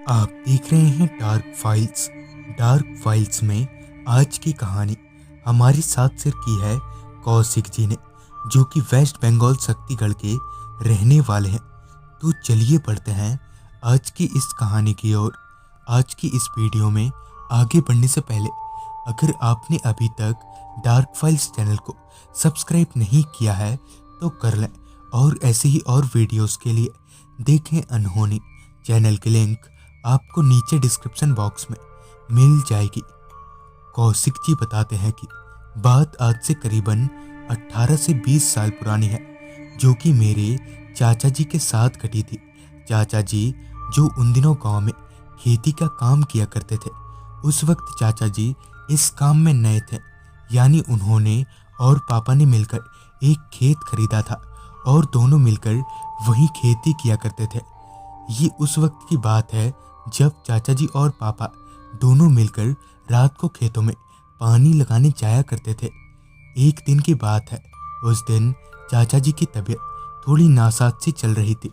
आप देख रहे हैं डार्क फाइल्स। डार्क फाइल्स में आज की कहानी हमारे साथ शेयर की है कौशिक जी ने, जो कि वेस्ट बंगाल शक्तिगढ़ के रहने वाले हैं। तो चलिए पढ़ते हैं आज की इस कहानी की ओर। आज की इस वीडियो में आगे बढ़ने से पहले अगर आपने अभी तक डार्क फाइल्स चैनल को सब्सक्राइब नहीं किया है तो कर लें, और ऐसे ही और वीडियोस के लिए देखें अनहोनी चैनल की लिंक आपको नीचे डिस्क्रिप्शन बॉक्स में मिल जाएगी। कौशिक जी बताते हैं कि बात आज से करीबन 18 से 20 साल पुरानी है, जो कि मेरे चाचा जी के साथ घटी थी। चाचा जी जो उन दिनों गांव में खेती का काम किया करते थे। उस वक्त चाचा जी इस काम में नए थे, यानी उन्होंने और पापा ने मिलकर एक खेत खरीदा था और दोनों मिलकर वही खेती किया करते थे। ये उस वक्त की बात है जब चाचा जी और पापा दोनों मिलकर रात को खेतों में पानी लगाने जाया करते थे। एक दिन की बात है, उस दिन चाचा जी की तबीयत थोड़ी नासाज सी चल रही थी।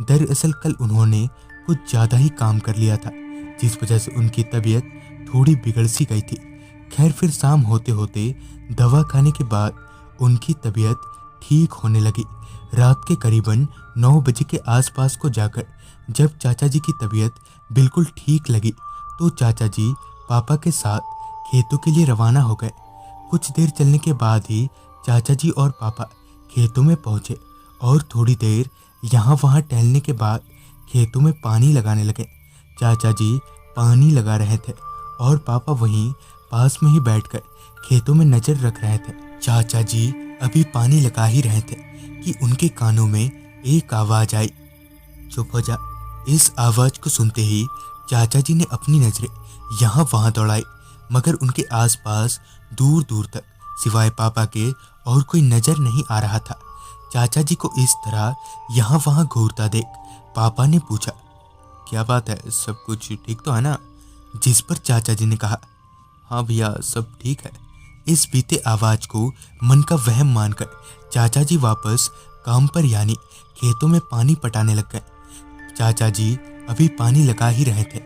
दरअसल कल उन्होंने कुछ ज़्यादा ही काम कर लिया था, जिस वजह से उनकी तबीयत थोड़ी बिगड़ सी गई थी। खैर फिर शाम होते होते दवा खाने के बाद उनकी तबीयत ठीक होने लगी। रात के करीबन 9 बजे के आसपास को जाकर जब चाचा जी की तबीयत बिल्कुल ठीक लगी तो चाचा जी पापा के साथ खेतों के लिए रवाना हो गए। कुछ देर चलने के बाद ही चाचा जी और पापा खेतों में पहुंचे और थोड़ी देर यहाँ वहाँ टहलने के बाद खेतों में पानी लगाने लगे। चाचा जी पानी लगा रहे थे और पापा वहीं पास में ही बैठकर खेतों में नजर रख रहे थे। चाचा जी अभी पानी लगा ही रहे थे कि उनके कानों में एक आवाज आई, चुप हो जा। इस आवाज को सुनते ही चाचा जी ने अपनी नजरें यहाँ वहाँ दौड़ाई, मगर उनके आसपास दूर दूर तक सिवाय पापा के और कोई नजर नहीं आ रहा था। चाचा जी को इस तरह यहाँ वहाँ घूरता देख पापा ने पूछा, क्या बात है, सब कुछ ठीक तो है ना? जिस पर चाचा जी ने कहा, हाँ भैया सब ठीक है। इस बीते आवाज को मन का वहम मानकर चाचा जी वापस काम पर यानी खेतों में पानी पटाने लग गए। चाचा जी अभी पानी लगा ही रहे थे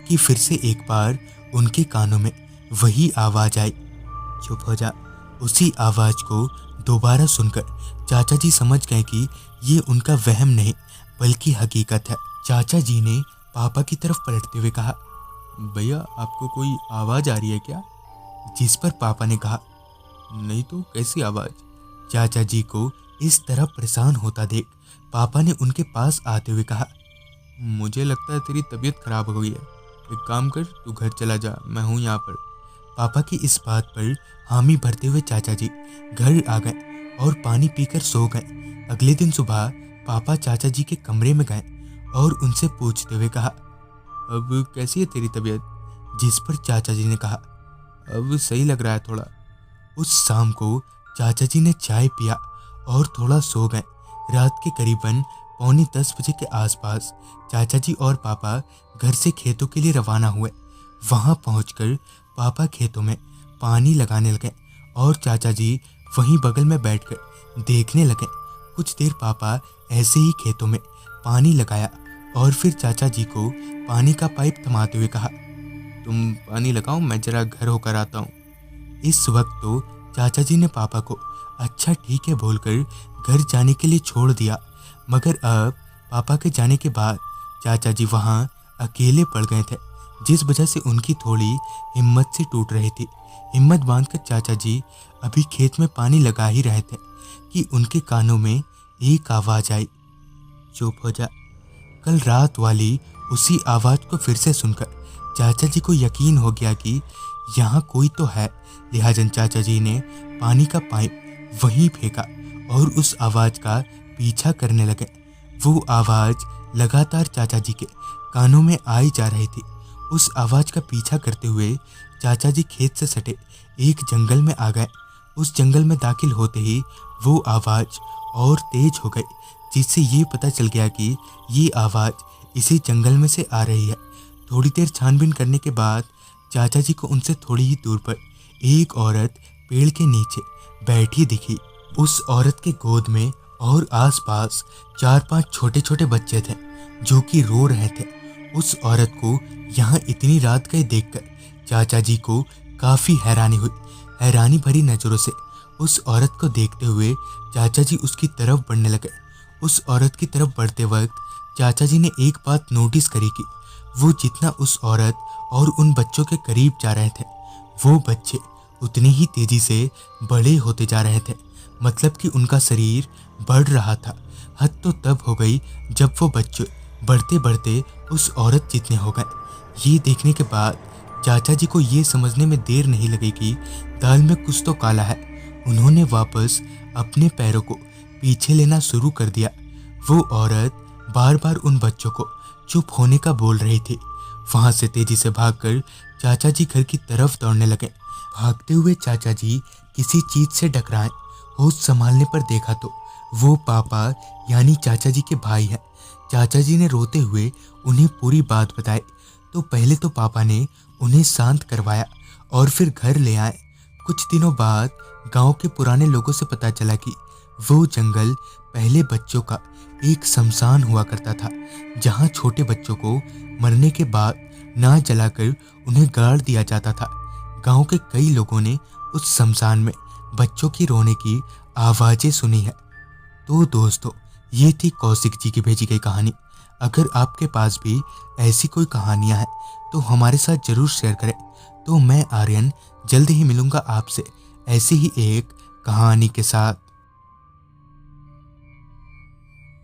कि फिर से एक बार उनके कानों में वही आवाज आई, चुप हो जा। उसी आवाज को दोबारा सुनकर चाचा जी समझ गए कि ये उनका वहम नहीं बल्कि हकीकत है। चाचा जी ने पापा की तरफ पलटते हुए कहा, भैया आपको कोई आवाज आ रही है क्या? जिस पर पापा ने कहा, नहीं तो कैसी आवाज? चाचा जी को इस तरह परेशान होता देख पापा ने उनके पास आते हुए कहा, मुझे लगता है तेरी तबीयत खराब हो गई है, एक काम कर तू घर चला जा, मैं हूँ यहाँ पर। पापा की इस बात पर हामी भरते हुए चाचा जी घर आ गए और पानी पीकर सो गए। अगले दिन सुबह पापा चाचा जी के कमरे में गए और उनसे पूछते हुए कहा, अब कैसी है तेरी तबीयत? जिस पर चाचा जी ने कहा, अब सही लग रहा है थोड़ा। उस शाम को चाचा जी ने चाय पिया और थोड़ा सो गए। रात के करीबन 9:45 बजे के आसपास चाचा जी और पापा घर से खेतों के लिए रवाना हुए। वहां पहुंचकर पापा खेतों में पानी लगाने लगे और चाचा जी वहीं बगल में बैठकर देखने लगे। कुछ देर पापा ऐसे ही खेतों में पानी लगाया और फिर चाचा जी को पानी का पाइप थमाते हुए कहा, तुम पानी लगाओ, मैं जरा घर होकर आता हूँ। इस वक्त तो चाचा जी ने पापा को अच्छा ठीक है बोलकर घर जाने के लिए छोड़ दिया, मगर अब पापा के जाने के बाद चाचा जी वहाँ अकेले पड़ गए थे, जिस वजह से उनकी थोड़ी हिम्मत से टूट रही थी। हिम्मत बांधकर चाचा जी अभी खेत में पानी लगा ही रहे थे कि उनके कानों में एक आवाज आई, चुप हो जा। कल रात वाली उसी आवाज को फिर से सुनकर चाचा जी को यकीन हो गया कि यहाँ कोई तो है। लिहाजन चाचा जी ने पानी का पाइप वहीं फेंका और उस आवाज का पीछा करने लगे। वो आवाज लगातार चाचा जी के कानों में आई जा रही थी। उस आवाज का पीछा करते हुए चाचा जी खेत से सटे एक जंगल में आ गए। उस जंगल में दाखिल होते ही वो आवाज और तेज हो गई, जिससे ये पता चल गया कि ये आवाज इसी जंगल में से आ रही है। थोड़ी देर छानबीन करने के बाद चाचा जी को उनसे थोड़ी ही दूर पर एक औरत पेड़ के नीचे बैठी दिखी। उस औरत के गोद में और आसपास 4-5 छोटे छोटे बच्चे थे जो कि रो रहे थे उस औरत को यहाँ इतनी रात गए देखकर चाचा जी को काफी हैरानी हुई। हैरानी भरी नजरों से उस औरत को देखते हुए चाचा जी उसकी तरफ बढ़ने लगे। उस औरत की तरफ बढ़ते वक्त चाचा जी ने एक बात नोटिस करी कि वो जितना उस औरत और उन बच्चों के करीब जा रहे थे, वो बच्चे उतने ही तेजी से बड़े होते जा रहे थे। मतलब कि उनका शरीर बढ़ रहा था। हद तो तब हो गई जब वो बच्चे बढ़ते बढ़ते उस औरत जितने हो गए। ये देखने के बाद चाचा जी को ये समझने में देर नहीं लगी कि दाल में कुछ तो काला है। उन्होंने वापस अपने पैरों को पीछे लेना शुरू कर दिया। वो औरत बार बार उन बच्चों को चुप होने का बोल रही थी। वहां से तेजी से भागकर चाचा जी घर की तरफ दौड़ने लगे। भागते हुए चाचा जी किसी चीज से टकराए। होश संभालने पर देखा तो वो पापा यानी चाचा जी के भाई हैं। चाचा जी ने रोते हुए उन्हें पूरी बात बताई। तो पहले तो पापा ने उन्हें शांत करवाया और फिर घर ले आए। कुछ दिनों बाद गांव के पुराने लोगों से पता चला कि वो जंगल पहले बच्चों का एक शमशान हुआ करता था, जहां छोटे बच्चों को मरने के बाद ना जलाकर उन्हें गाड़ दिया जाता था। गांव के कई लोगों ने उस शमशान में बच्चों की रोने की आवाजें सुनी है। तो दोस्तों, ये थी कौशिक जी की भेजी गई कहानी। अगर आपके पास भी ऐसी कोई कहानियां हैं तो हमारे साथ जरूर शेयर करें। तो मैं आर्यन जल्द ही मिलूंगा आपसे ऐसी ही एक कहानी के साथ।